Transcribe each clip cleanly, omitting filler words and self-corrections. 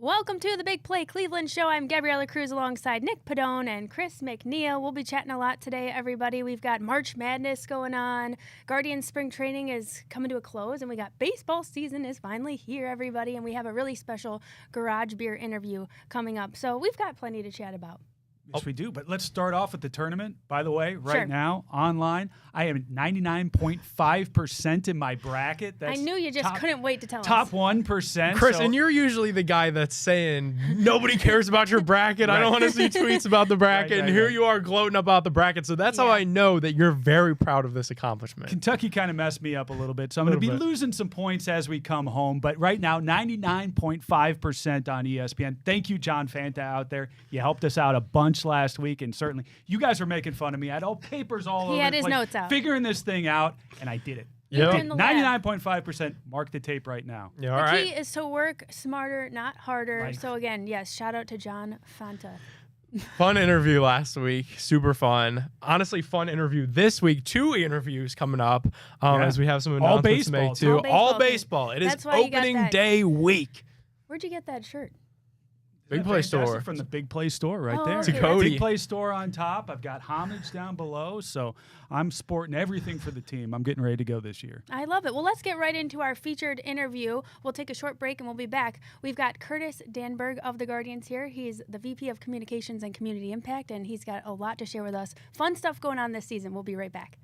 Welcome to the Big Play Cleveland Show. I'm Gabriella Cruz alongside Nick Padone and Chris McNeil. We'll be chatting a lot today, everybody. We've got March Madness going on. Guardians spring training is coming to a close, and we got baseball season is finally here, everybody. And we have a really special Garage Beer interview coming up. So we've got plenty to chat about. Yes, we do. But let's start off with the tournament. By the way, right Sure. now, online, I am 99.5% in my bracket. I knew you just couldn't wait to tell top us. 1%. Chris, so, and you're usually the guy that's saying, nobody cares about your bracket. I don't want to see tweets about the bracket. Right, and here right. you are gloating about the bracket. So that's how I know that you're very proud of this accomplishment. Kentucky kind of messed me up a little bit, so I'm going to be losing some points as we come home. But right now, 99.5% on ESPN. Thank you, John Fanta, out there. You helped us out a bunch last week, and certainly you guys were making fun of me. I had all papers all over. He had the his place, notes out. figuring this thing out, and I did it. You were in the lab. 99.5%. Mark the tape right now. Yeah, all The right. key is to work smarter, not harder. Right. So again, yes, shout out to John Fanta. Fun interview last week. Super fun. Honestly, fun interview this week. 2 interviews coming up as we have some All announcements to baseball, make too. too. All All baseball. baseball. It is That's why you got opening that- day week. Where'd you get that shirt? Big Isn't Play that fantastic? Store. From the Big Play Store right Oh, there. okay, To Cody. Big Play Store on top. I've got homage down below, so I'm sporting everything for the team. I'm getting ready to go this year. I love it. Well, let's get right into our featured interview. We'll take a short break and we'll be back. We've got Curtis Danburg of the Guardians here. He's the VP of Communications and Community Impact, and he's got a lot to share with us. Fun stuff going on this season. We'll be right back.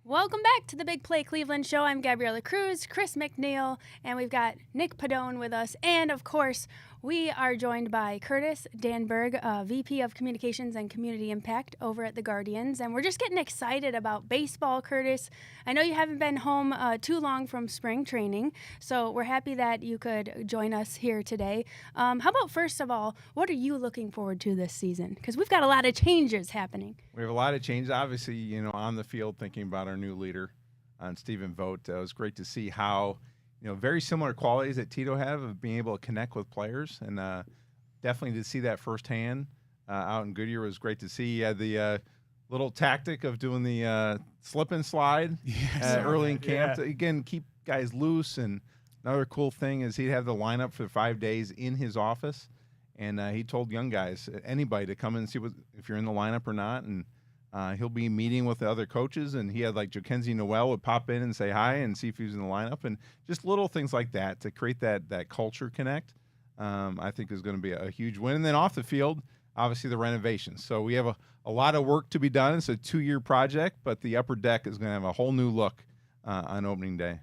Welcome back to the Big Play Cleveland Show. I'm Gabriella Cruz, Chris McNeil, and we've got Nick Padone with us. And, of course, we are joined by Curtis Danburg, VP of Communications and Community Impact over at the Guardians. And we're just getting excited about baseball, Curtis. I know you haven't been home too long from spring training, so we're happy that you could join us here today. How about, first of all, what are you looking forward to this season? Because we've got a lot of changes happening. We have a lot of change, obviously, on the field, thinking about our new leader, Stephen Vogt. It was great to see how, very similar qualities that Tito have of being able to connect with players. And definitely to see that firsthand out in Goodyear was great to see. He had the little tactic of doing the slip and slide early in camp to, again, keep guys loose. And another cool thing is he'd have the lineup for 5 days in his office. And he told young guys, anybody, to come in and see if you're in the lineup or not. And he'll be meeting with the other coaches, and he had like Jackenzie Noel would pop in and say hi and see if he was in the lineup, and just little things like that to create that culture connect. I think is going to be a huge win. And then off the field, obviously the renovations. So we have a lot of work to be done. It's a 2-year project, but the upper deck is going to have a whole new look on opening day.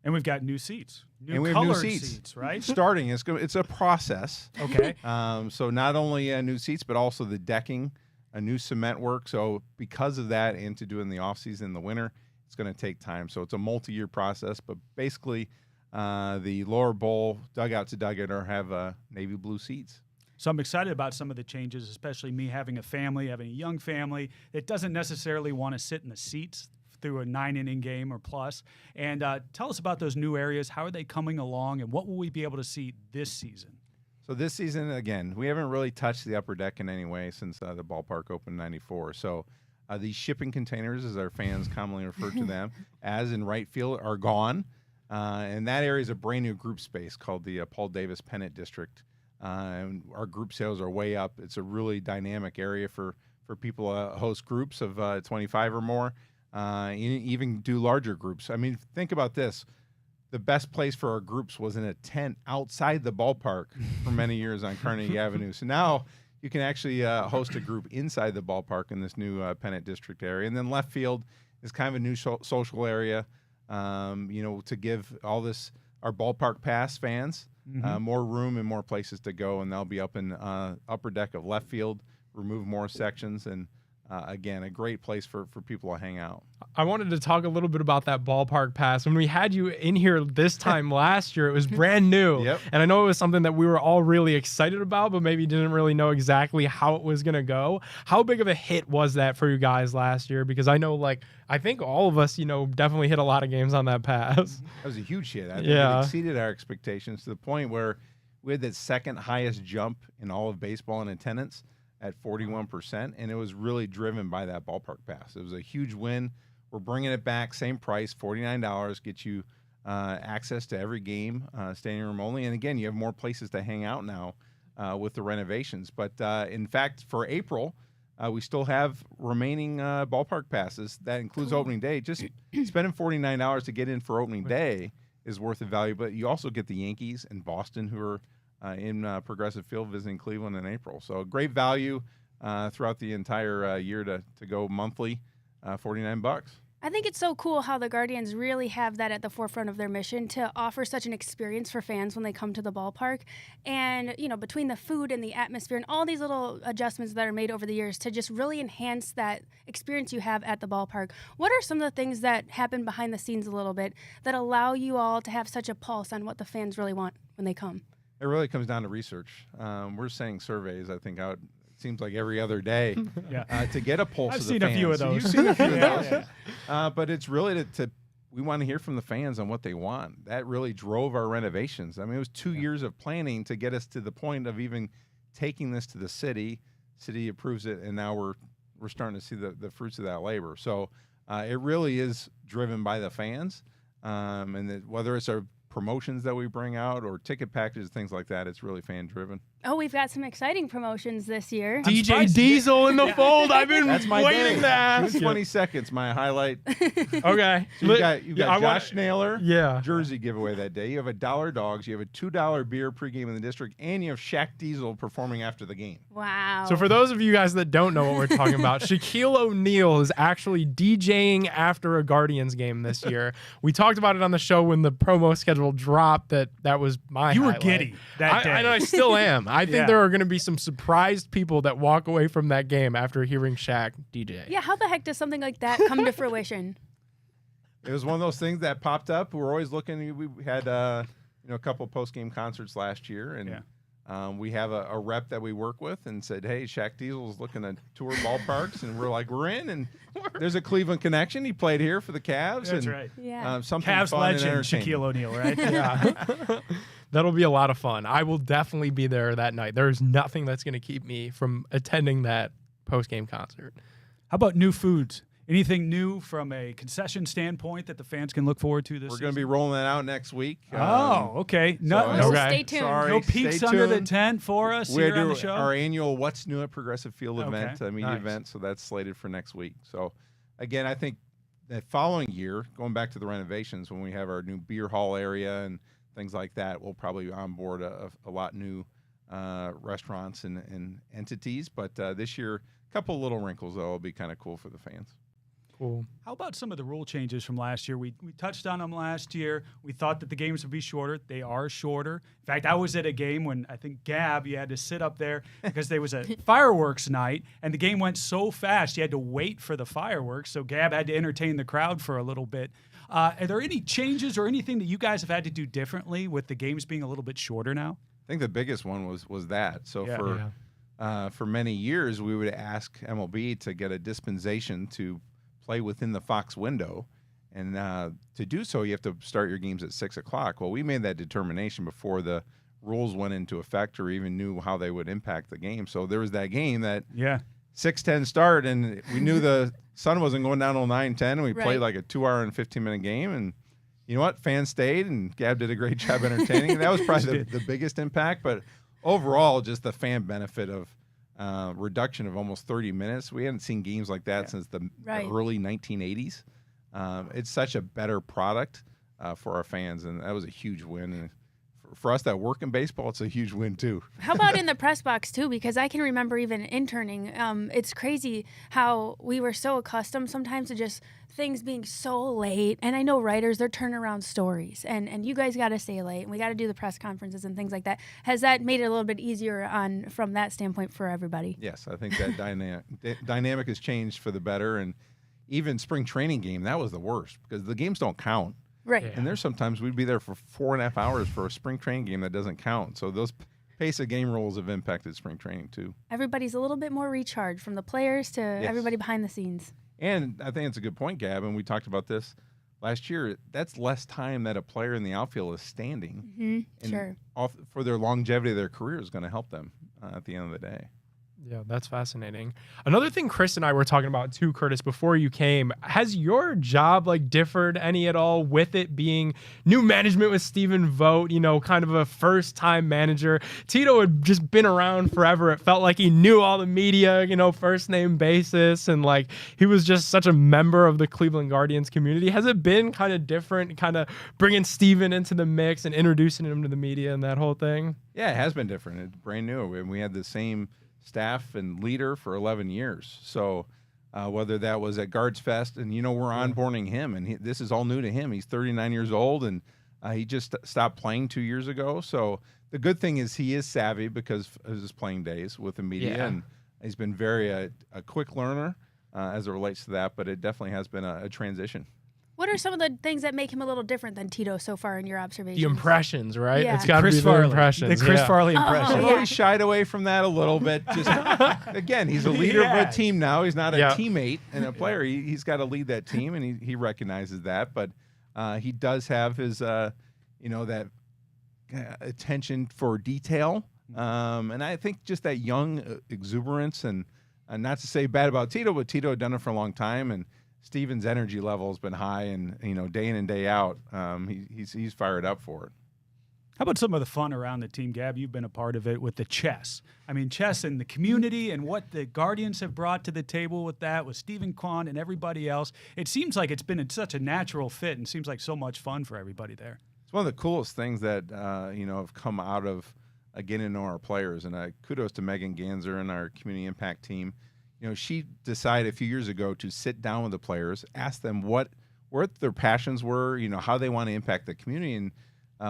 And we've got new seats. And we have new seats, right? Starting, it's a process. Okay. So not only new seats, but also the decking, a new cement work. So because of that, and to do in the off season in the winter, it's going to take time. So it's a multi-year process. But basically, the lower bowl dugout to dugout have navy blue seats. So I'm excited about some of the changes, especially me having a family, having a young family that doesn't necessarily want to sit in the seats through a 9-inning game or plus. And tell us about those new areas. How are they coming along, and what will we be able to see this season? So this season, again, we haven't really touched the upper deck in any way since the ballpark opened in '94. So these shipping containers, as our fans commonly refer to them, as in right field, are gone. And that area is a brand new group space called the Paul Davis Pennant District. And our group sales are way up. It's a really dynamic area for people to host groups of 25 or more, even do larger groups. I mean, think about this. The best place for our groups was in a tent outside the ballpark for many years on Carnegie Avenue. So now you can actually host a group inside the ballpark in this new Pennant District area. And then left field is kind of a new social area, to give all this, our ballpark pass fans, more room and more places to go. And they'll be up in upper deck of left field, remove more sections, and again, a great place for people to hang out. I wanted to talk a little bit about that ballpark pass. When we had you in here this time last year, it was brand new. Yep. And I know it was something that we were all really excited about, but maybe didn't really know exactly how it was going to go. How big of a hit was that for you guys last year? Because I know, I think all of us, definitely hit a lot of games on that pass. That was a huge hit. I think Yeah. it exceeded our expectations to the point where we had that second highest jump in all of baseball in attendance. at 41%, and it was really driven by that ballpark pass. It was a huge win. We're bringing it back, same price, $49, get you access to every game, standing room only. And again, you have more places to hang out now with the renovations. But in fact, for April, we still have remaining ballpark passes. That includes opening day. Just spending $49 to get in for opening day is worth the value. But you also get the Yankees and Boston, who are in Progressive Field visiting Cleveland in April. So great value throughout the entire year to go monthly, $49. I think it's so cool how the Guardians really have that at the forefront of their mission to offer such an experience for fans when they come to the ballpark. And, you know, between the food and the atmosphere and all these little adjustments that are made over the years to just really enhance that experience you have at the ballpark, what are some of the things that happen behind the scenes a little bit that allow you all to have such a pulse on what the fans really want when they come? It really comes down to research. We're sending surveys, I think, out. Seems like every other day to get a pulse I've of the seen fans. a few of So those. you've seen a few of those. But it's really we want to hear from the fans on what they want. That really drove our renovations. I mean, it was 2 years of planning to get us to the point of even taking this to the city. City approves it, and now we're starting to see the fruits of that labor. So it really is driven by the fans, and whether it's our promotions that we bring out or ticket packages, things like that, it's really fan driven. Oh, we've got some exciting promotions this year. DJ surprised- Diesel in the fold. I've been That's my waiting day. to ask. June 22nd's my highlight. Okay. So you've got I wanna- Josh Naylor Yeah. jersey giveaway that day. You have $1 dogs. You have a $2 beer pregame in the district, and you have Shaq Diesel performing after the game. Wow. So for those of you guys that don't know what we're talking about, Shaquille O'Neal is actually DJing after a Guardians game this year. We talked about it on the show when the promo schedule dropped. That was my You were highlight. giddy that day. And I still am. I think Yeah. there are going to be some surprised people that walk away from that game after hearing Shaq DJ. yeah, how the heck does something like that come to fruition? It was one of those things that popped up. We're always looking. We had a couple post game concerts last year, and we have a rep that we work with, and said, "Hey, Shaq Diesel's looking to tour ballparks," and we're like, "We're in." And there's a Cleveland connection. He played here for the Cavs. That's and, right. Yeah. Something Cavs fun and legend entertaining. Shaquille O'Neal, right? Yeah. That'll be a lot of fun. I will definitely be there that night. There's nothing that's going to keep me from attending that post-game concert. How about new foods? Anything new from a concession standpoint that the fans can look forward to this We're season? going to be rolling that out next week. Oh, okay. No, so- no, So Okay. stay tuned. Sorry. no peeks stay under the tuned. tent for us We're here on the doing show. our annual What's New at Progressive Field Okay. event, media Nice. event, so that's slated for next week. So, again, I think that following year, going back to the renovations, when we have our new beer hall area and things like that, we'll probably onboard a lot new restaurants and entities. But this year, a couple little wrinkles that will be kind of cool for the fans. Cool. How about some of the rule changes from last year? We touched on them last year. We thought that the games would be shorter. They are shorter. In fact, I was at a game when I think Gab, you had to sit up there because there was a fireworks night, and the game went so fast you had to wait for the fireworks. So Gab had to entertain the crowd for a little bit. Are there any changes or anything that you guys have had to do differently with the games being a little bit shorter now? I think the biggest one was that. So Yeah. for many years, we would ask MLB to get a dispensation to play within the Fox window, and to do so, you have to start your games at 6 o'clock. Well, we made that determination before the rules went into effect or even knew how they would impact the game. So there was that game that 6:10 start, and we knew the sun wasn't going down till 9:10, and we Right. played like a 2-hour and 15-minute game. And you know what? Fans stayed, and Gab did a great job entertaining. And that was probably the biggest impact. But overall, just the fan benefit of reduction of almost 30 minutes. We hadn't seen games like that since the early 1980s. It's such a better product for our fans, and that was a huge win. And for us that work in baseball, it's a huge win too. How about in the press box too? Because I can remember even interning. It's crazy how we were so accustomed sometimes to just things being so late. And I know writers, they're turning around stories, and you guys got to stay late, and we got to do the press conferences and things like that. Has that made it a little bit easier from that standpoint for everybody? Yes, I think that dynamic has changed for the better. And even spring training game, that was the worst because the games don't count. Right. Yeah. And there's sometimes we'd be there for 4.5 hours for a spring training game that doesn't count. So those pace of game rules have impacted spring training too. Everybody's a little bit more recharged, from the players to everybody behind the scenes. And I think it's a good point, Gab, and we talked about this last year. That's less time that a player in the outfield is standing. Mm-hmm. And Sure. for their longevity of their career is going to help them at the end of the day. Yeah, that's fascinating. Another thing Chris and I were talking about too, Curtis, before you came, has your job like differed any at all with it being new management with Stephen Vogt, kind of a first-time manager? Tito had just been around forever. It felt like he knew all the media, first name basis, and like he was just such a member of the Cleveland Guardians community. Has it been kind of different, kind of bringing Stephen into the mix and introducing him to the media and that whole thing? Yeah, it has been different. It's brand new. And we had the same staff and leader for 11 years. So whether that was at Guards Fest, and we're onboarding him, and this is all new to him. He's 39 years old, and he just stopped playing 2 years ago. So the good thing is he is savvy because of his playing days with the media, and he's been very a quick learner as it relates to that. But it definitely has been a transition. What are some of the things that make him a little different than Tito so far in your observations? The impressions, right? Yeah. It's got to be the impressions. The Chris Farley impression. I've always shied away from that a little bit. Just again, he's a leader of a team now. He's not a teammate and a player. He's got to lead that team, and he recognizes that. But he does have his, that attention for detail, and I think just that young exuberance, and not to say bad about Tito, but Tito had done it for a long time, and Steven's energy level has been high, and day in and day out, he's fired up for it. How about some of the fun around the team, Gab? You've been a part of it with the chess. I mean, chess and the community and what the Guardians have brought to the table with that, with Stephen Kwan and everybody else. It seems like it's been such a natural fit and seems like so much fun for everybody there. It's one of the coolest things that have come out of getting to know our players, and kudos to Megan Ganser and our community impact team. She decided a few years ago to sit down with the players, ask them what their passions were, how they want to impact the community, and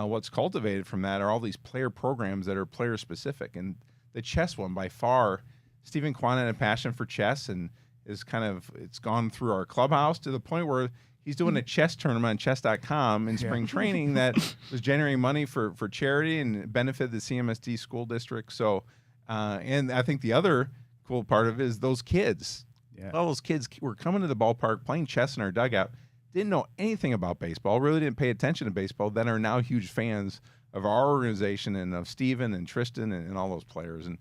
what's cultivated from that are all these player programs that are player specific. And the chess one, by far, Stephen Kwan had a passion for chess, and it's gone through our clubhouse to the point where he's doing a chess tournament on chess.com in spring training that was generating money for charity and benefited the CMSD school district. So, and I think the other cool part of it is those kids. Yeah. All those kids were coming to the ballpark, playing chess in our dugout, didn't know anything about baseball, really didn't pay attention to baseball, then are now huge fans of our organization and of Steven and Tristan and all those players. And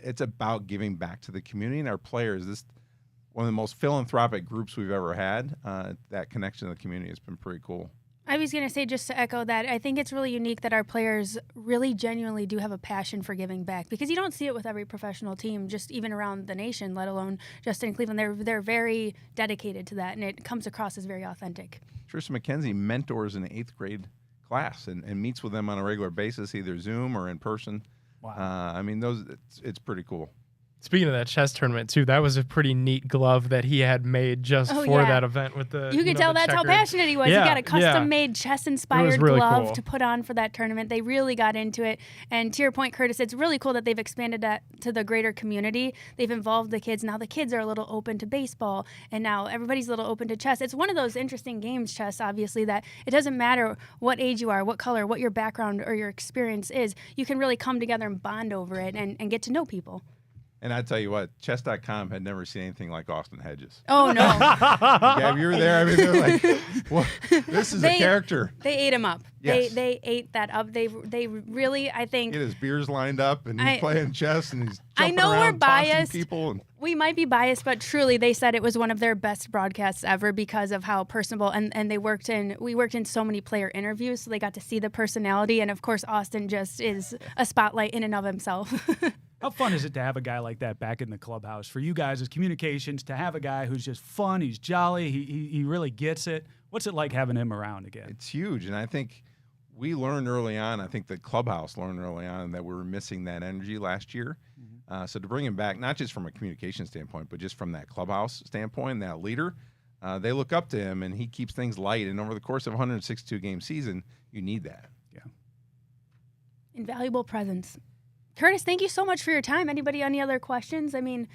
it's about giving back to the community and our players. This one of the most philanthropic groups we've ever had. That connection to the community has been pretty cool. I was going to say, just to echo that, I think it's really unique that our players really genuinely do have a passion for giving back, because you don't see it with every professional team, just even around the nation, let alone just in Cleveland. They're very dedicated to that, and it comes across as very authentic. Tristan McKenzie mentors an 8th grade class and meets with them on a regular basis, either Zoom or in person. Wow. It's pretty cool. Speaking of that chess tournament too, that was a pretty neat glove that he had made just for that event with the. You could tell that's how passionate he was. Yeah, he got a custom-made chess-inspired really glove cool to put on for that tournament. They really got into it. And to your point, Curtis, it's really cool that they've expanded that to the greater community. They've involved the kids. Now the kids are a little open to baseball, and now everybody's a little open to chess. It's one of those interesting games, chess, obviously, that it doesn't matter what age you are, what color, what your background or your experience is. You can really come together and bond over it and get to know people. And I tell you what, chess.com had never seen anything like Austin Hedges. Oh, no. Gab, you were there. I mean, they're like, well, this is a character. They ate him up. Yes. They ate that up. They really, I think. Get his beers lined up, and he's playing chess, and he's jumping I know around, we're biased. people. And we might be biased, but truly, they said it was one of their best broadcasts ever because of how personable, and we worked in so many player interviews, so they got to see the personality, and of course, Austin just is a spotlight in and of himself. How fun is it to have a guy like that back in the clubhouse? For you guys as communications, to have a guy who's just fun, he's jolly, he really gets it. What's it like having him around again? It's huge, and I think we learned early on, I think the clubhouse learned early on that we were missing that energy last year. Mm-hmm. So to bring him back, not just from a communication standpoint, but just from that clubhouse standpoint, that leader, they look up to him, and he keeps things light. And over the course of a 162-game season, you need that. Yeah. Invaluable presence. Curtis, thank you so much for your time. Anybody, any other questions? I mean,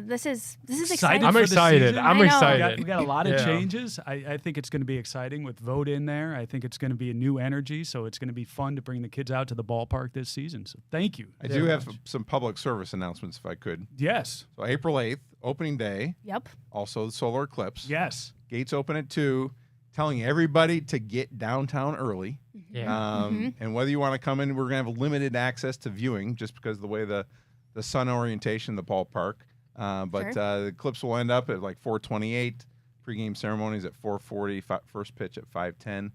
this is exciting. I'm excited. We got a lot of changes. I think it's going to be exciting with Vogt in there. I think it's going to be a new energy, so it's going to be fun to bring the kids out to the ballpark this season. So thank you. I do have some public service announcements, if I could. Yes. So April 8th, opening day. Yep. Also the solar eclipse. Yes. Gates open at 2. Telling everybody to get downtown early. Yeah. And whether you want to come in, we're going to have limited access to viewing just because of the way the the sun orientation of the ballpark. But the Eclipse will end up at like 4:28. Pregame ceremonies at 4:40. First pitch at 5:10.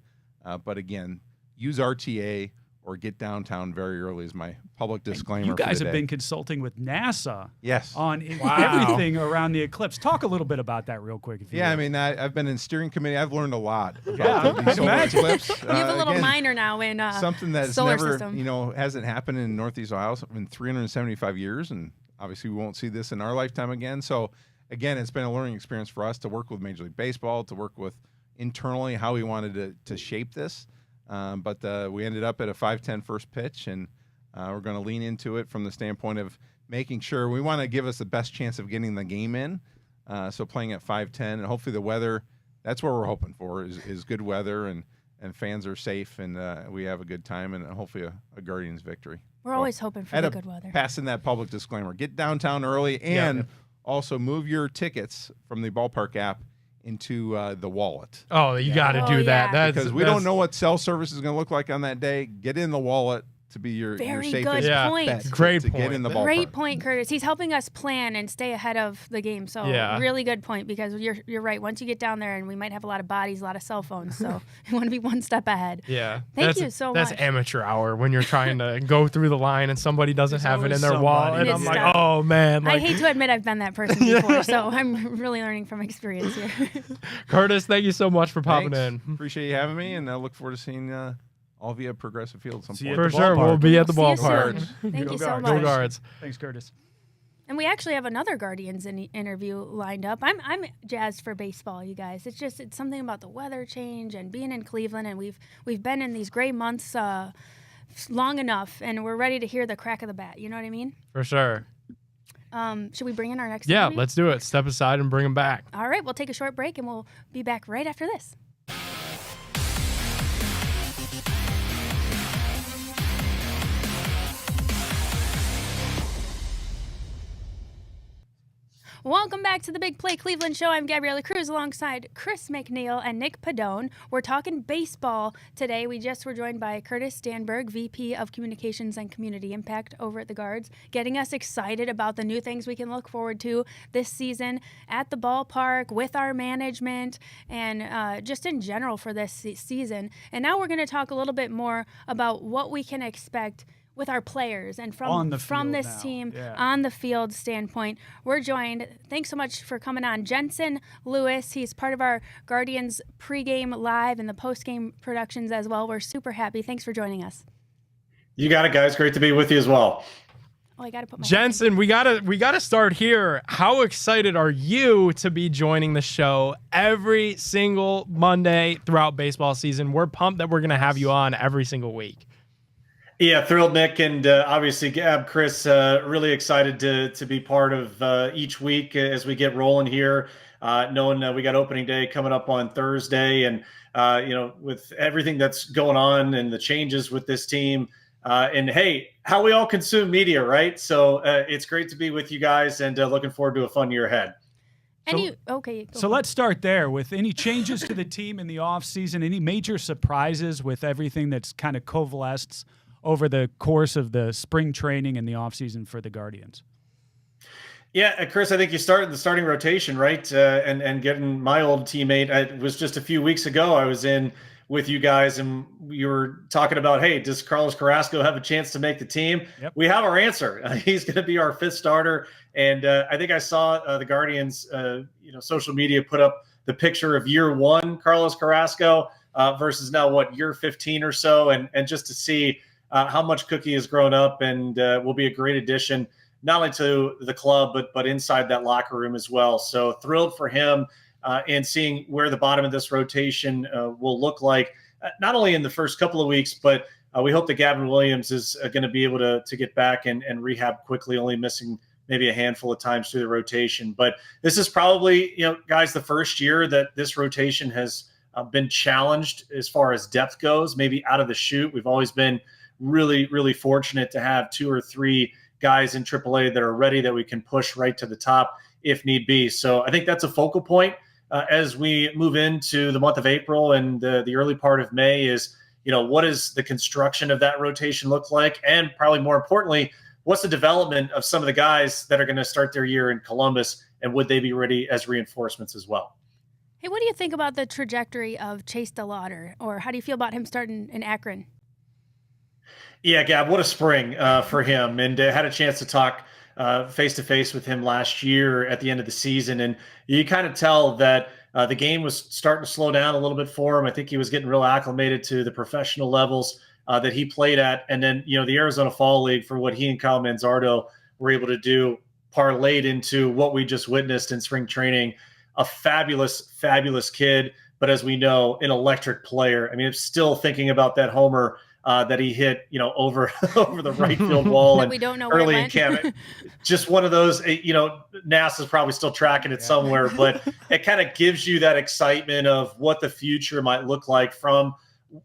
But again, use RTA or get downtown very early is my public disclaimer. You guys for the have day. been consulting with NASA Yes. on everything around the eclipse. Talk a little bit about that real quick. If you Yeah, will. I mean, I've been in steering committee. I've learned a lot Yeah, about I these can imagine. eclipse. You have a little Again, minor now in something that's solar never, system. hasn't happened in Northeast Ohio in 375 years, and obviously we won't see this in our lifetime again. So, again, it's been a learning experience for us to work with Major League Baseball, to work with internally how we wanted to shape this. But we ended up at a 5:10 first pitch, and we're going to lean into it from the standpoint of making sure we want to give us the best chance of getting the game in. So playing at 5:10, and hopefully the weather, that's what we're hoping for, is good weather, and fans are safe, and we have a good time, and hopefully a Guardians victory. We're always hoping for the good weather. Passing that public disclaimer. Get downtown early, and also move your tickets from the ballpark app into the wallet. Oh, you got to do that. Yeah. Because we don't know what cell service is going to look like on that day. Get in the wallet to be your Very safest good point. bet Great to point. get in the ballpark. Great point, Curtis. He's helping us plan and stay ahead of the game. So really good point, because you're right. Once you get down there, and we might have a lot of bodies, a lot of cell phones, so you want to be one step ahead. Yeah. Thank you so much. That's amateur hour when you're trying to go through the line and somebody doesn't have it in always their wallet. somebody. And I'm It's like, tough. oh, man. I Like, hate to admit I've been that person before, so I'm really learning from experience here. Curtis, thank you so much for popping Thanks. in. Appreciate you having me, and I look forward to seeing all of you at Progressive Field some See you point. at For the sure. ballpark. We'll be at the See you ballpark. soon. Thank Go you so Guards. much. Go Guards. Thanks, Curtis. And we actually have another Guardians interview lined up. I'm jazzed for baseball, you guys. It's something about the weather change and being in Cleveland, and we've been in these gray months long enough, and we're ready to hear the crack of the bat. You know what I mean? For sure. Should we bring in our next? Yeah, interview? let's do it. Step aside and bring him back. All right, we'll take a short break, and we'll be back right after this. Welcome back to the Big Play Cleveland Show. I'm Gabriella Cruz alongside Chris McNeil and Nick Padone. We're talking baseball today. We just were joined by Curtis Danburg, VP of Communications and Community Impact over at the Guards, getting us excited about the new things we can look forward to this season at the ballpark with our management and just in general for this season. And now we're going to talk a little bit more about what we can expect with our players and from this now. team Yeah. on the field standpoint. We're joined, thanks so much for coming on, Jensen Lewis. He's part of our Guardians pregame live and the postgame productions as well. We're super happy. Thanks for joining us. You got it, guys. Great to be with you as well. Oh, I got to put my Jensen, we gotta start here. How excited are you to be joining the show every single Monday throughout baseball season? We're pumped that we're gonna have you on every single week. Yeah, thrilled, Nick, and obviously Gab, Chris, really excited to be part of each week as we get rolling here, knowing we got opening day coming up on Thursday, and with everything that's going on and the changes with this team, and hey, how we all consume media, right? So it's great to be with you guys, and looking forward to a fun year ahead. So let's start there with any changes to the team in the offseason, any major surprises with everything that's kind of coalesced over the course of the spring training and the offseason for the Guardians? Yeah, Chris, I think you started the starting rotation, right? And getting my old teammate, it was just a few weeks ago, I was in with you guys and you were talking about, hey, does Carlos Carrasco have a chance to make the team? Yep. We have our answer. He's going to be our fifth starter. And I think I saw the Guardians, social media put up the picture of year one, Carlos Carrasco versus now year 15 or so. And just to see how much Cookie has grown up and will be a great addition, not only to the club, but inside that locker room as well. So thrilled for him and seeing where the bottom of this rotation will look like, not only in the first couple of weeks, but we hope that Gavin Williams is going to be able to get back and rehab quickly, only missing maybe a handful of times through the rotation. But this is probably, guys, the first year that this rotation has been challenged as far as depth goes, maybe out of the chute. We've always been really, really fortunate to have two or three guys in AAA that are ready, that we can push right to the top if need be. So I think that's a focal point as we move into the month of April and the early part of May is, what does the construction of that rotation look like? And probably more importantly, what's the development of some of the guys that are going to start their year in Columbus, and would they be ready as reinforcements as well? Hey, what do you think about the trajectory of Chase DeLauder, or how do you feel about him starting in Akron? Yeah, Gab, what a spring for him. And had a chance to talk face-to-face with him last year at the end of the season. And you kind of tell that the game was starting to slow down a little bit for him. I think he was getting real acclimated to the professional levels that he played at. And then, the Arizona Fall League, for what he and Kyle Manzardo were able to do, parlayed into what we just witnessed in spring training. A fabulous, fabulous kid. But as we know, an electric player. I mean, I'm still thinking about that homer that he hit, over the right field wall, and we don't know early where in camp. Just one of those, NASA's probably still tracking it somewhere, but it kind of gives you that excitement of what the future might look like from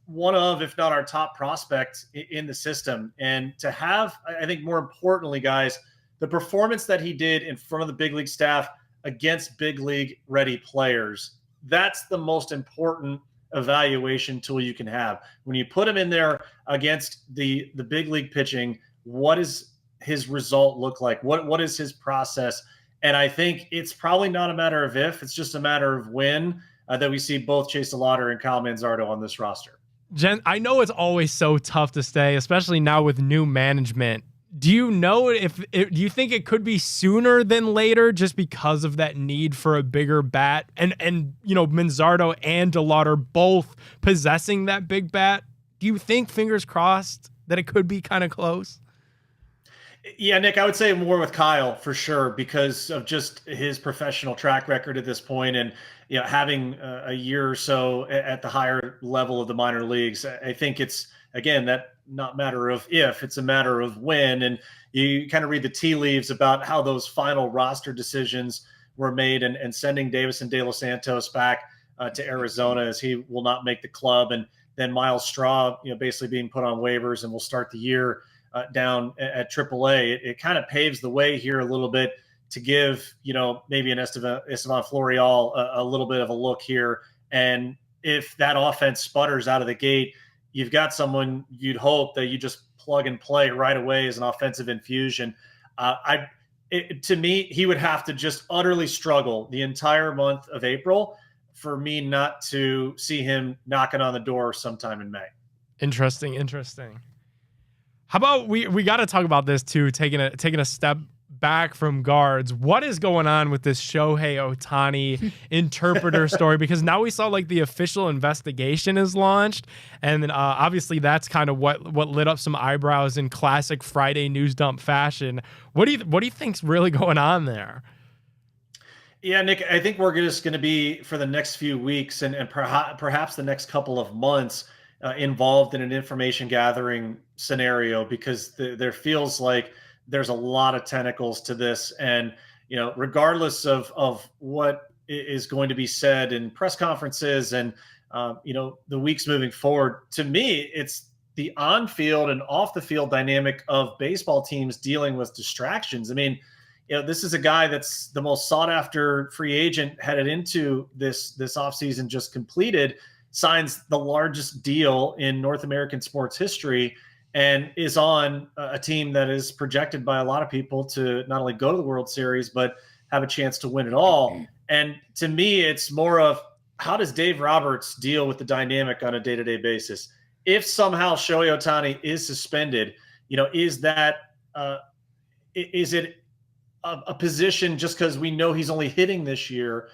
one of, if not our top prospect in the system. And to have, I think more importantly, guys, the performance that he did in front of the big league staff against big league ready players, that's the most important evaluation tool you can have. When you put him in there against the big league pitching, what does his result look like? What is his process? And I think it's probably not a matter of if, it's just a matter of when that we see both Chase DeLauder and Kyle Manzardo on this roster. Jen, I know it's always so tough to stay, especially now with new management. Do you know do you think it could be sooner than later just because of that need for a bigger bat and Manzardo and DeLauder both possessing that big bat? Do you think, fingers crossed, that it could be kind of close? Yeah, Nick, I would say more with Kyle for sure because of just his professional track record at this point, and having a year or so at the higher level of the minor leagues. I think it's, again, that not matter of if, it's a matter of when. And you kind of read the tea leaves about how those final roster decisions were made, and sending Davison De Los Santos back to Arizona, as he will not make the club, and then Miles Straw, basically being put on waivers and will start the year down at AAA. It kind of paves the way here a little bit to give, maybe an Estevan Florial a little bit of a look here. And if that offense sputters out of the gate, you've got someone you'd hope that you just plug and play right away as an offensive infusion. To me, he would have to just utterly struggle the entire month of April for me not to see him knocking on the door sometime in May. Interesting. How about we got to talk about this too, taking a step back from guards. What is going on with this Shohei Ohtani interpreter story? Because now we saw the official investigation is launched, and then obviously that's kind of what lit up some eyebrows in classic Friday news dump fashion. What do you think's really going on there? Yeah, Nick, I think we're just going to be, for the next few weeks and perhaps the next couple of months, involved in an information gathering scenario, because there feels like there's a lot of tentacles to this. And, regardless of what is going to be said in press conferences and, the weeks moving forward, to me, it's the on-field and off-the-field dynamic of baseball teams dealing with distractions. I mean, this is a guy that's the most sought-after free agent headed into this offseason just completed, signs the largest deal in North American sports history, and is on a team that is projected by a lot of people to not only go to the World Series, but have a chance to win it all. And to me, it's more of, how does Dave Roberts deal with the dynamic on a day-to-day basis? If somehow Shohei Ohtani is suspended, is it a position just because we know he's only hitting this year?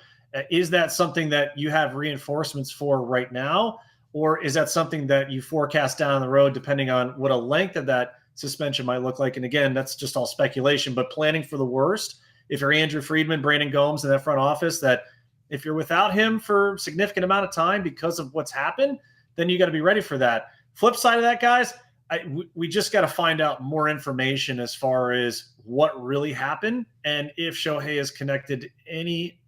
Is that something that you have reinforcements for right now? Or is that something that you forecast down the road, depending on what a length of that suspension might look like? And again, that's just all speculation, but planning for the worst. If you're Andrew Friedman, Brandon Gomes in that front office, that if you're without him for a significant amount of time because of what's happened, then you got to be ready for that. Flip side of that, guys, we just got to find out more information as far as what really happened, and if Shohei is connected any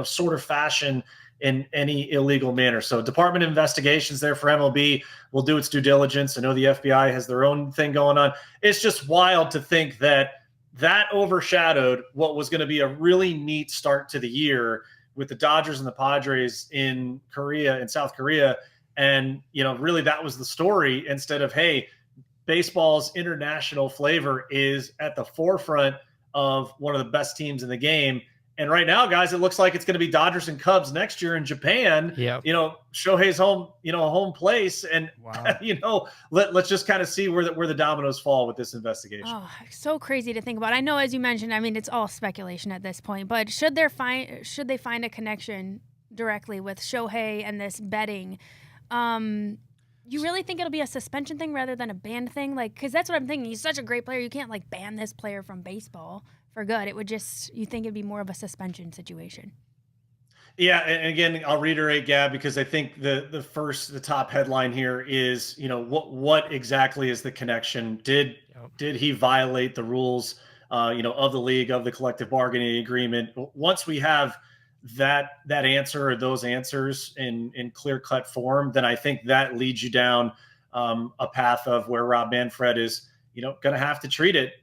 sort of fashion in any illegal manner. So Department of Investigations there for MLB will do its due diligence. I know the FBI has their own thing going on. It's just wild to think that overshadowed what was going to be a really neat start to the year with the Dodgers and the Padres in South Korea. And, really that was the story, instead of, hey, baseball's international flavor is at the forefront of one of the best teams in the game. And right now, guys, it looks like it's going to be Dodgers and Cubs next year in Japan. Yep. Shohei's home, a home place. And, Wow. let's just kind of see where the dominoes fall with this investigation. Oh, so crazy to think about. I know, as you mentioned, I mean, it's all speculation at this point, but should they find a connection directly with Shohei and this betting, you really think it'll be a suspension thing rather than a ban thing? Like, because that's what I'm thinking. He's such a great player. You can't like ban this player from baseball for good. It would you think it'd be more of a suspension situation. Yeah, and again, I'll reiterate, Gab, because I think the top headline here is, what exactly is the connection? Did he violate the rules, of the league, of the collective bargaining agreement? Once we have that answer or those answers in clear-cut form, then I think that leads you down a path of where Rob Manfred is, going to have to treat it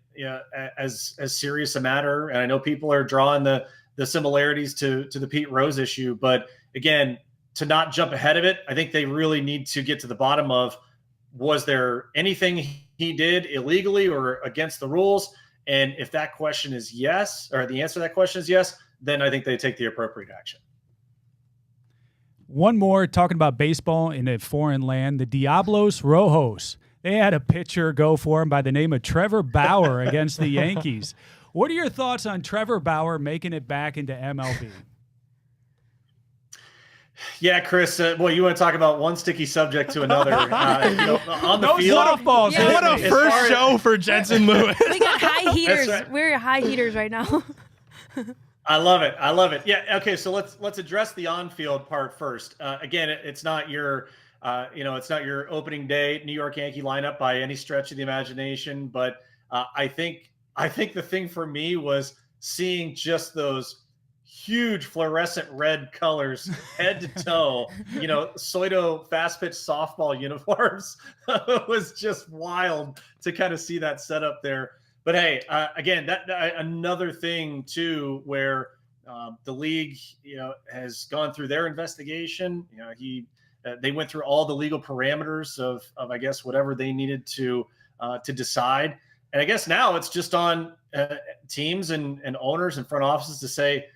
as serious a matter. And I know people are drawing the similarities to the Pete Rose issue, but again, to not jump ahead of it, I think they really need to get to the bottom of, was there anything he did illegally or against the rules? And if that question is yes, or the answer to that question is yes, then I think they take the appropriate action. One more, talking about baseball in a foreign land, the Diablos Rojos. They had a pitcher go for him by the name of Trevor Bauer against the Yankees. What are your thoughts on Trevor Bauer making it back into MLB? Yeah, Chris. Well, you want to talk about one sticky subject to another on the field. Softballs. Yeah. What a first show for Jensen Lewis. We got high heaters. Right. We're high heaters right now. I love it. Yeah. Okay. So let's address the on-field part first. Again, it's not your it's not your opening day New York Yankee lineup by any stretch of the imagination. But I think the thing for me was seeing just those huge fluorescent red colors head to toe, Soito fast pitch softball uniforms. Was just wild to kind of see that setup there. But hey, again, that another thing too, where the league, has gone through their investigation. They went through all the legal parameters of I guess whatever they needed to decide. And I guess now it's just on teams and owners and front offices to say,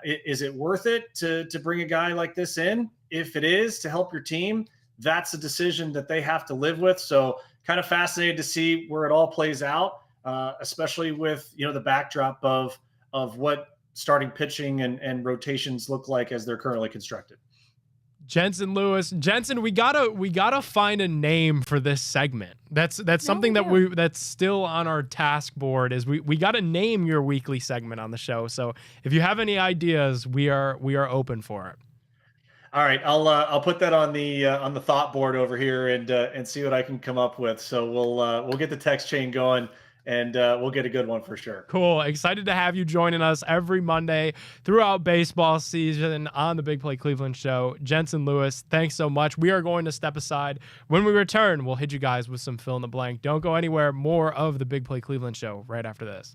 is it worth it to bring a guy like this in? If it is, to help your team, that's a decision that they have to live with. So kind of fascinated to see where it all plays out. Especially with the backdrop of what starting pitching and rotations look like as they're currently constructed. Jensen Lewis, we gotta find a name for this segment. That's something that's still on our task board. Is we gotta name your weekly segment on the show. So if you have any ideas, we are open for it. All right, I'll put that on the thought board over here and see what I can come up with. So we'll get the text chain going. And we'll get a good one for sure. Cool. Excited to have you joining us every Monday throughout baseball season on the Big Play Cleveland show. Jensen Lewis, thanks so much. We are going to step aside. When we return, we'll hit you guys with some fill in the blank. Don't go anywhere. More of the Big Play Cleveland show right after this.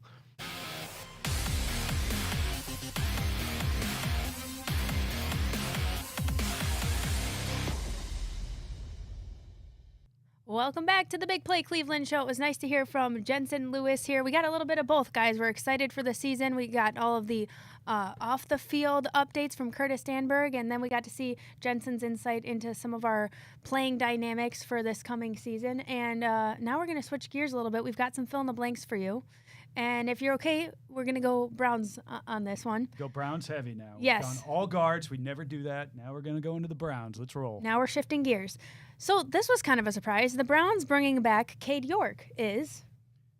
Welcome back to the Big Play Cleveland show. It was nice to hear from Jensen Lewis here. We got a little bit of both, guys. We're excited for the season. We got all of the off-the-field updates from Curtis Danburg, and then we got to see Jensen's insight into some of our playing dynamics for this coming season. And now we're going to switch gears a little bit. We've got some fill-in-the-blanks for you. And if you're okay, we're going to go Browns on this one. Go Browns heavy now. Yes. We've done all guards. We never do that. Now we're going to go into the Browns. Let's roll. Now we're shifting gears. So this was kind of a surprise. The Browns bringing back Cade York is...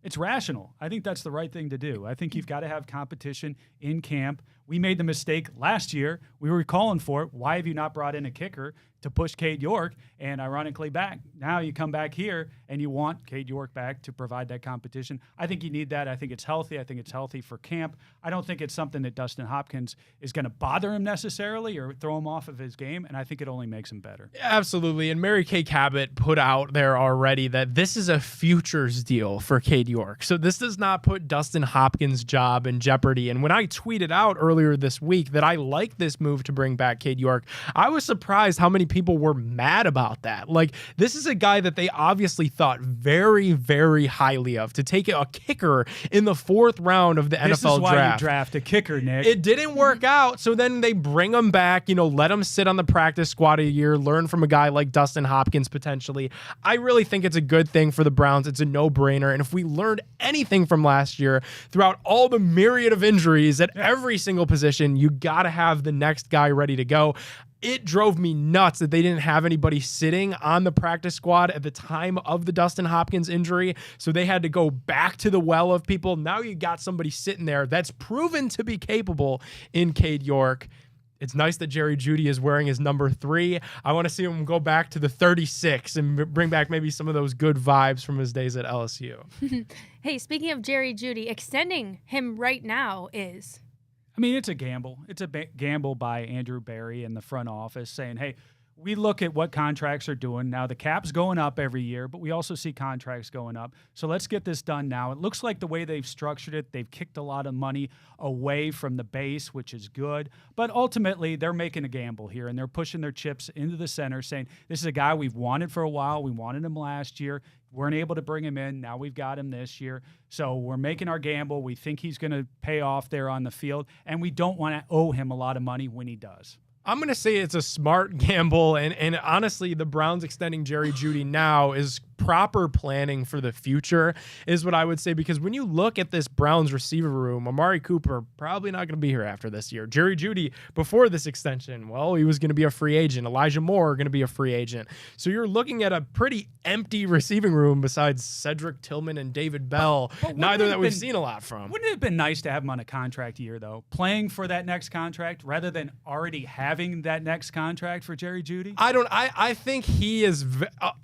It's rational. I think that's the right thing to do. I think you've got to have competition in camp. We made the mistake last year. We were calling for it. Why have you not brought in a kicker to push Cade York? And ironically now you come back here and you want Cade York back to provide that competition. I think you need that. I think it's healthy. I think it's healthy for camp. I don't think it's something that Dustin Hopkins is going to bother him necessarily or throw him off of his game, and I think it only makes him better. Absolutely. And Mary Kay Cabot put out there already that this is a futures deal for Cade York. So this does not put Dustin Hopkins' job in jeopardy. And when I tweeted out earlier this week that I like this move to bring back Cade York, I was surprised how many people people were mad about that. Like, this is a guy that they obviously thought very, very highly of, to take a kicker in the 4th round of the NFL draft. This is why you draft a kicker, Nick. It didn't work out, so then they bring him back, let him sit on the practice squad a year, learn from a guy like Dustin Hopkins potentially. I really think it's a good thing for the Browns. It's a no-brainer, and if we learned anything from last year, throughout all the myriad of injuries at every single position, you got to have the next guy ready to go. It drove me nuts that they didn't have anybody sitting on the practice squad at the time of the Dustin Hopkins injury, so they had to go back to the well of people. Now you got somebody sitting there that's proven to be capable in Cade York. It's nice that Jerry Jeudy is wearing his number 3. I want to see him go back to the 36 and bring back maybe some of those good vibes from his days at LSU. Hey, speaking of Jerry Jeudy, extending him right now is... I mean, it's a gamble. It's a gamble by Andrew Berry and the front office saying, hey, we look at what contracts are doing. Now, the cap's going up every year, but we also see contracts going up. So let's get this done now. It looks like the way they've structured it, they've kicked a lot of money away from the base, which is good. But ultimately, they're making a gamble here, and they're pushing their chips into the center, saying, this is a guy we've wanted for a while. We wanted him last year. Weren't able to bring him in. Now we've got him this year. So we're making our gamble. We think he's going to pay off there on the field, and we don't want to owe him a lot of money when he does. I'm going to say it's a smart gamble, and honestly, the Browns extending Jerry Jeudy now is proper planning for the future, is what I would say, because when you look at this Browns receiver room, Amari Cooper probably not going to be here after this year. Jerry Jeudy, before this extension, well, he was going to be a free agent. Elijah Moore going to be a free agent. So you're looking at a pretty empty receiving room besides Cedric Tillman and David Bell, neither that we've seen a lot from. Wouldn't it have been nice to have him on a contract year, though, playing for that next contract rather than already having that next contract for Jerry Jeudy? I think he is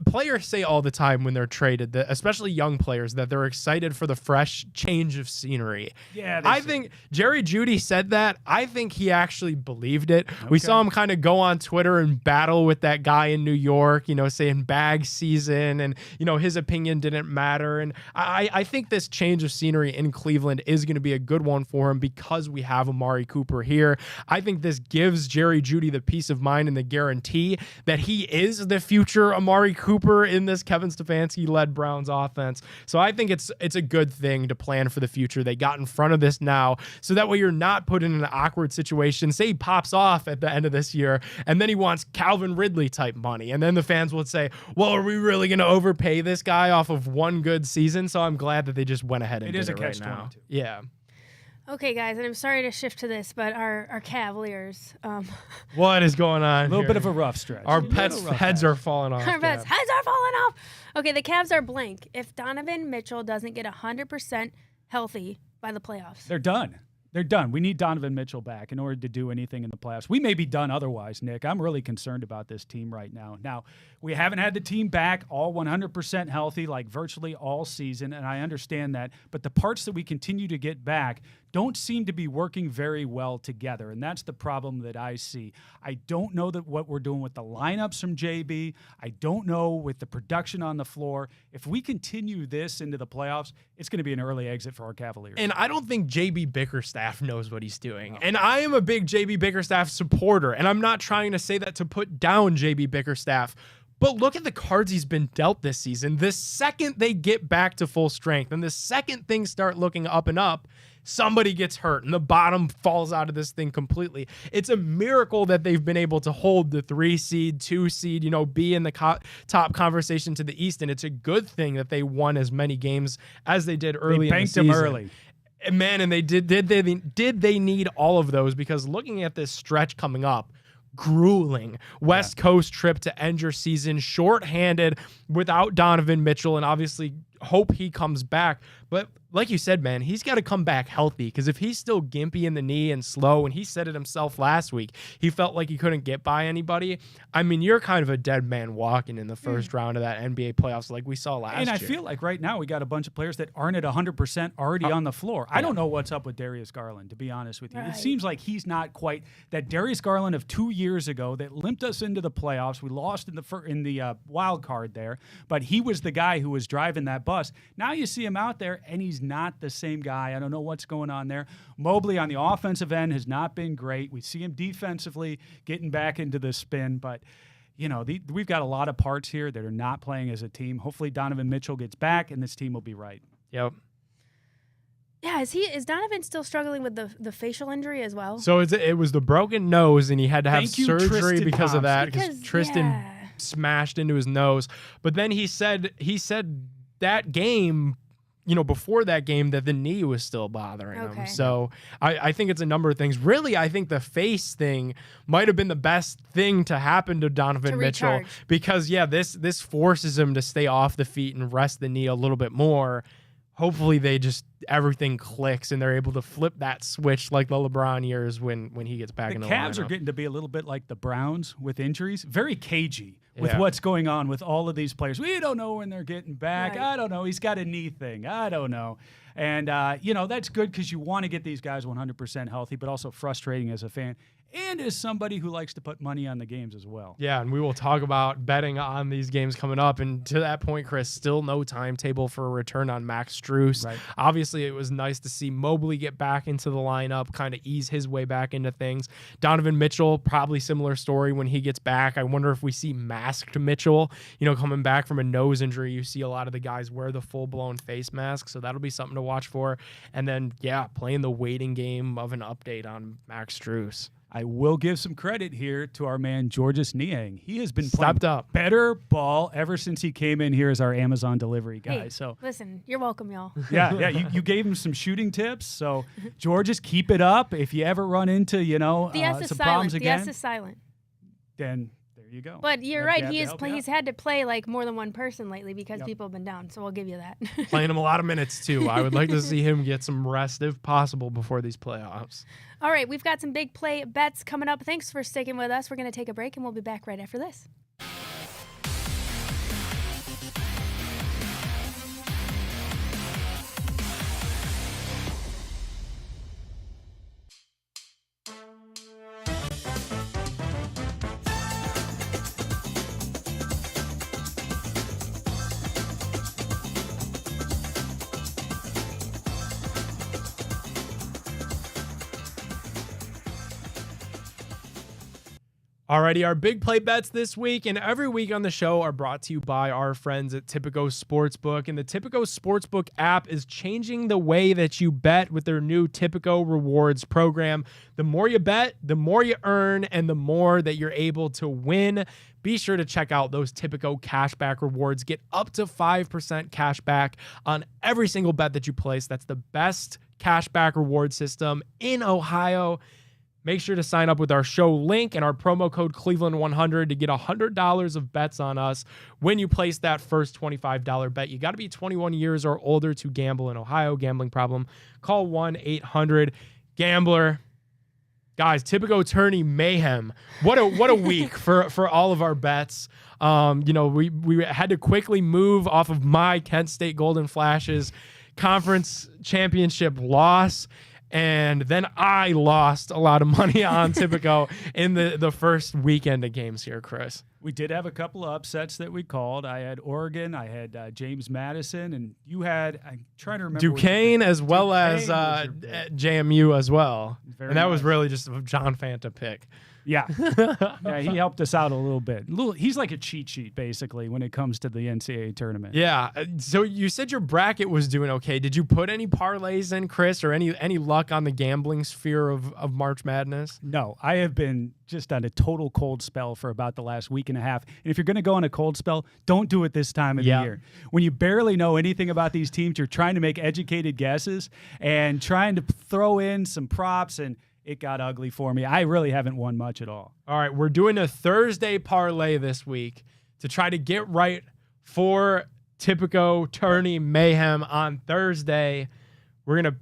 players say all the time when they're traded, that especially young players, that they're excited for the fresh change of scenery. Yeah, I think Jerry Jeudy said that. I think he actually believed it. Okay. We saw him kind of go on Twitter and battle with that guy in New York, saying bag season, and his opinion didn't matter. And I think this change of scenery in Cleveland is going to be a good one for him because we have Amari Cooper here. I think this gives Jerry Jeudy the peace of mind and the guarantee that he is the future Amari Cooper in this Kevin Stefanski-led Browns offense. So I think it's a good thing to plan for the future. They got in front of this now, so that way you're not put in an awkward situation. Say he pops off at the end of this year, and then he wants Calvin Ridley type money, and then the fans will say, well, are we really going to overpay this guy off of one good season? So I'm glad that they just went ahead and did it right now. Yeah. Okay, guys, and I'm sorry to shift to this, but our Cavaliers. What is going on? A little bit of a rough stretch. Our pets' heads are falling off. Our pets' heads are falling off. Okay, the Cavs are blank. If Donovan Mitchell doesn't get 100% healthy by the playoffs, they're done. They're done. We need Donovan Mitchell back in order to do anything in the playoffs. We may be done otherwise, Nick. I'm really concerned about this team right now. Now, we haven't had the team back all 100% healthy like virtually all season, and I understand that. But the parts that we continue to get back don't seem to be working very well together, and that's the problem that I see. I don't know that what we're doing with the lineups from JB. I don't know with the production on the floor. If we continue this into the playoffs, it's going to be an early exit for our Cavaliers. And I don't think JB Bickerstaff knows what he's doing. And I am a big JB Bickerstaff supporter, and I'm not trying to say that to put down JB Bickerstaff. But look at the cards he's been dealt this season. The second they get back to full strength and the second things start looking up and up, somebody gets hurt and the bottom falls out of this thing completely. It's a miracle that they've been able to hold the 3 seed, 2 seed, be in the top conversation to the East. And it's a good thing that they won as many games as they did early in the season. They banked them early. Man, and they did they need all of those? Because looking at this stretch coming up, grueling West Coast trip to end your season, shorthanded without Donovan Mitchell, and obviously hope he comes back. But like you said, man, he's got to come back healthy, because if he's still gimpy in the knee and slow, and he said it himself last week, he felt like he couldn't get by anybody. I mean, you're kind of a dead man walking in the first round of that NBA playoffs like we saw last year. And I feel like right now we got a bunch of players that aren't at 100% already on the floor. I don't know what's up with Darius Garland, to be honest with you. It seems like he's not quite that Darius Garland of 2 years ago that limped us into the playoffs. We lost in the wild card there, but he was the guy who was driving that bus. Now you see him out there, and he's not the same guy. I don't know what's going on there. Mobley on the offensive end has not been great. We see him defensively getting back into the spin, but we've got a lot of parts here that are not playing as a team. Hopefully Donovan Mitchell gets back and this team will be right. Yep. Yeah, is Donovan still struggling with the facial injury as well? So it was the broken nose, and he had to have Thank you, surgery Tristan because of that. Because, Tristan yeah. smashed into his nose. But then he said that game, before that game, that the knee was still bothering him. Okay. So I think it's a number of things. Really, I think the face thing might have been the best thing to happen to Donovan Mitchell recharge. because this forces him to stay off the feet and rest the knee a little bit more. Hopefully everything clicks and they're able to flip that switch like the LeBron years when he gets back in the Cavs lineup. are getting to be a little bit like the Browns with injuries, very cagey with Yeah. what's going on with all of these players. We don't know when they're getting back. Right. I don't know. He's got a knee thing. I don't know. And, that's good because you want to get these guys 100% healthy, but also frustrating as a fan and as somebody who likes to put money on the games as well. Yeah, and we will talk about betting on these games coming up. And to that point, Chris, still no timetable for a return on Max Strus. Right. Obviously, it was nice to see Mobley get back into the lineup, kind of ease his way back into things. Donovan Mitchell, probably similar story when he gets back. I wonder if we see masked Mitchell, coming back from a nose injury. You see a lot of the guys wear the full-blown face mask, so that'll be something to watch for. And then, playing the waiting game of an update on Max Strus. I will give some credit here to our man, Georges Niang. He has been playing Stepped up. better ball ever since he came in here as our Amazon delivery guy. Hey, So listen, you're welcome, y'all. yeah, you gave him some shooting tips. So, Georges, keep it up. If you ever run into, The S is some silent. problems The again, S is silent. then there you go. But you're Yep, right. yep, He yep, he's had to play like more than one person lately because Yep. people have been down. So I'll give you that. Playing him a lot of minutes, too. I would like to see him get some rest, if possible, before these playoffs. All right, we've got some big play bets coming up. Thanks for sticking with us. We're going to take a break, and we'll be back right after this. Alrighty, our big play bets this week and every week on the show are brought to you by our friends at Tipico Sportsbook. And the Tipico Sportsbook app is changing the way that you bet with their new Tipico Rewards program. The more you bet, the more you earn, and the more that you're able to win. Be sure to check out those Tipico cashback rewards. Get up to 5% cash back on every single bet that you place. That's the best cashback reward system in Ohio. Make sure to sign up with our show link and our promo code Cleveland100 to get $100 of bets on us when you place that first $25 bet. You got to be 21 years or older to gamble in Ohio. Gambling problem? Call 1-800-GAMBLER. Guys, Tipico tourney mayhem. What a week for all of our bets. We had to quickly move off of my Kent State Golden Flashes conference championship loss. And then I lost a lot of money on Tipico in the first weekend of games here, Chris. We did have a couple of upsets that we called. I had Oregon, I had James Madison, and you had, I'm trying to remember. Duquesne as well as was your pick. JMU as well. Very And that was nice. really just a John Fanta pick. Yeah. Yeah, he helped us out a little bit. He's like a cheat sheet, basically, when it comes to the NCAA tournament. Yeah. So you said your bracket was doing okay. Did you put any parlays in, Chris, or any luck on the gambling sphere of March Madness? No, I have been just on a total cold spell for about the last week and a half. And if you're going to go on a cold spell, don't do it this time of the year. When you barely know anything about these teams, you're trying to make educated guesses and trying to throw in some props, and it got ugly for me. I really haven't won much at all. All right, we're doing a Thursday parlay this week to try to get right for Tipico tourney mayhem on Thursday. We're going to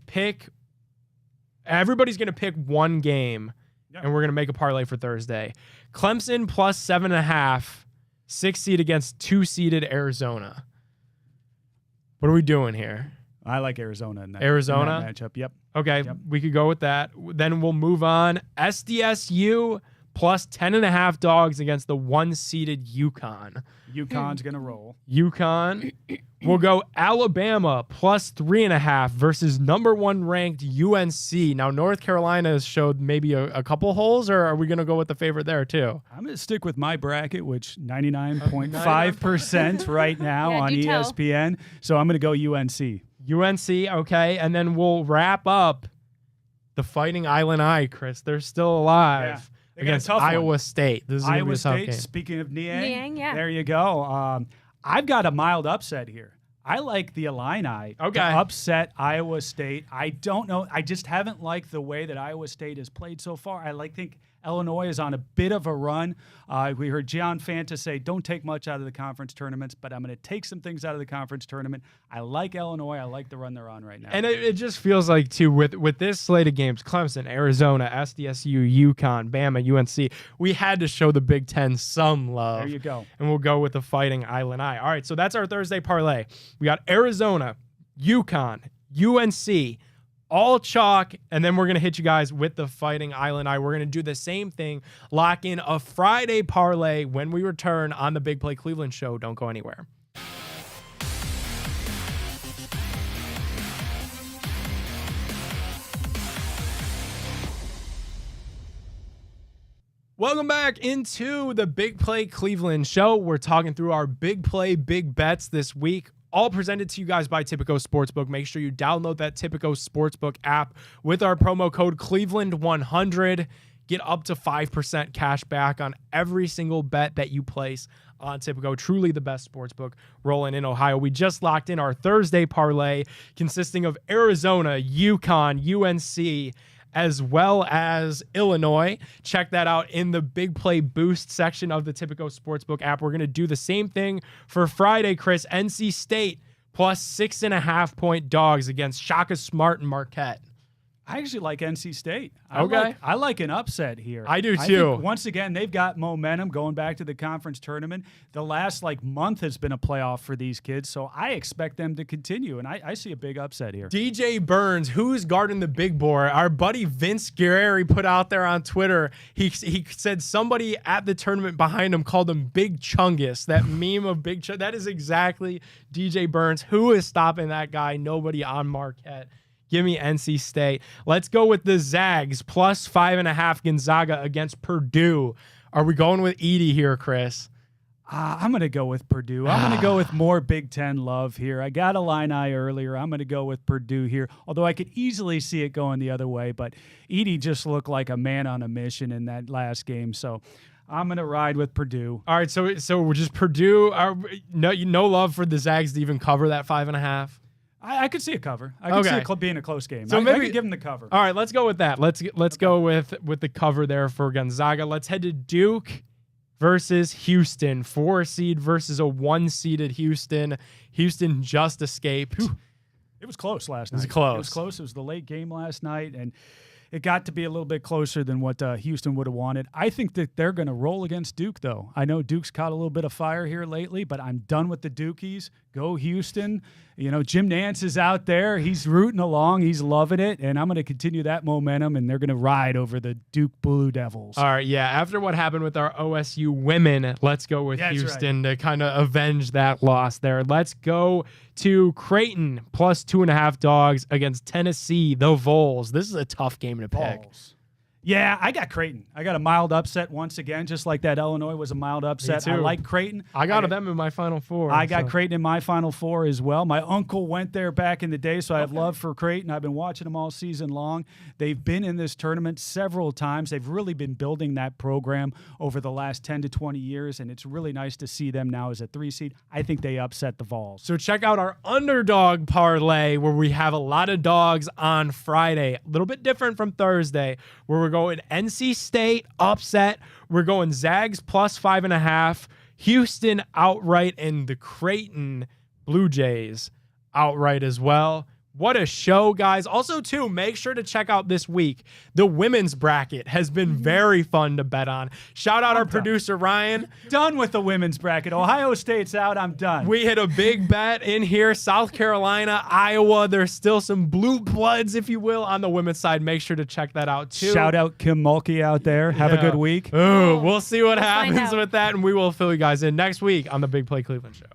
everybody's going to pick one game, and we're going to make a parlay for Thursday. Clemson plus 7.5, 6 seed against 2-seeded Arizona. What are we doing here? I like Arizona in that, Arizona? in that matchup. Yep. Okay, Yep. we could go with that. Then we'll move on. SDSU plus 10.5 dogs against the 1-seeded UConn. UConn's going to roll. UConn. We'll go Alabama plus 3.5 versus number 1 ranked UNC. Now, North Carolina has showed maybe a couple holes, or are we going to go with the favorite there too? I'm going to stick with my bracket, which 99.5% right now on ESPN. So I'm going to go UNC. UNC, okay. And then we'll wrap up the Fighting Island Eye, Chris. They're still alive against Iowa State. This is Iowa State, game. Speaking of Niang, yeah. There you go. I've got a mild upset here. I like the Illini to upset Iowa State. I don't know. I just haven't liked the way that Iowa State has played so far. think Illinois is on a bit of a run. We heard John Fanta say, don't take much out of the conference tournaments, but I'm going to take some things out of the conference tournament. I like Illinois. I like the run they're on right now. And it just feels like, too, with this slate of games, Clemson, Arizona, SDSU, UConn, Bama, UNC, we had to show the Big Ten some love. There you go. And we'll go with the Fighting Island Eye. All right, so that's our Thursday parlay. We got Arizona, UConn, UNC, all chalk, and then we're going to hit you guys with the Fighting Island Eye. We're going to do the same thing, lock in a Friday parlay when we return on the Big Play Cleveland show. Don't go anywhere. Welcome back into the Big Play Cleveland show. We're talking through our big play, big bets this week. All presented to you guys by Tipico Sportsbook. Make sure you download that Tipico Sportsbook app with our promo code Cleveland100. Get up to 5% cash back on every single bet that you place on Tipico. Truly the best sportsbook rolling in Ohio. We just locked in our Thursday parlay consisting of Arizona, UConn, UNC, as well as Illinois. Check that out in the Big Play Boost section of the Tipico Sportsbook app. We're going to do the same thing for Friday, Chris. NC State plus 6.5-point dogs against Shaka Smart and Marquette. I actually like NC State. I like an upset here. I do too. I think once again, they've got momentum going back to the conference tournament. The last month has been a playoff for these kids, so I expect them to continue, and I see a big upset here. DJ Burns, who's guarding the big boy? Our buddy Vince Guerreri put out there on Twitter, he said somebody at the tournament behind him called him Big Chungus, that meme of Big Chungus. That is exactly DJ Burns. Who is stopping that guy? Nobody on Marquette. Give me NC State. Let's go with the Zags, plus 5.5 Gonzaga against Purdue. Are we going with Edey here, Chris? I'm going to go with Purdue. I'm going to go with more Big Ten love here. I got Illini earlier. I'm going to go with Purdue here, although I could easily see it going the other way. But Edey just looked like a man on a mission in that last game, so I'm going to ride with Purdue. All right, so we're just Purdue. No love for the Zags to even cover that 5.5? I could see a cover. I could see it being a close game. So maybe give them the cover. All right, let's go with that. Let's go with the cover there for Gonzaga. Let's head to Duke versus Houston. 4-seed versus a 1-seeded Houston. Houston just escaped. It was close last night. It was close. It was close. It was the late game last night, and it got to be a little bit closer than what Houston would have wanted. I think that they're going to roll against Duke, though. I know Duke's caught a little bit of fire here lately, but I'm done with the Dukies. Go Houston. Jim Nance is out there. He's rooting along. He's loving it, and I'm going to continue that momentum, and they're going to ride over the Duke Blue Devils. All right, yeah. After what happened with our OSU women, let's go with Houston to kind of avenge that loss there. Let's go to Creighton, plus 2.5 dogs against Tennessee, the Vols. This is a tough game to pick. Yeah, I got Creighton. I got a mild upset once again, just like that Illinois was a mild upset. I like Creighton. I got them in my Final Four. I got Creighton in my Final Four as well. My uncle went there back in the day, so I have love for Creighton. I've been watching them all season long. They've been in this tournament several times. They've really been building that program over the last 10 to 20 years, and it's really nice to see them now as a 3-seed. I think they upset the Vols. So check out our underdog parlay where we have a lot of dogs on Friday. A little bit different from Thursday, where we're going NC State upset. We're going Zags plus 5.5, Houston outright, and the Creighton Blue Jays outright as well. What a show, guys. Also, too, make sure to check out this week. The women's bracket has been very fun to bet on. Shout out our producer, Ryan. Done with the women's bracket. Ohio State's out. I'm done. We hit a big bet in here. South Carolina, Iowa. There's still some blue bloods, if you will, on the women's side. Make sure to check that out, too. Shout out Kim Mulkey out there. Have a good week. Oh, we'll see what We'll find happens out. with that, and we will fill you guys in next week on the Big Play Cleveland Show.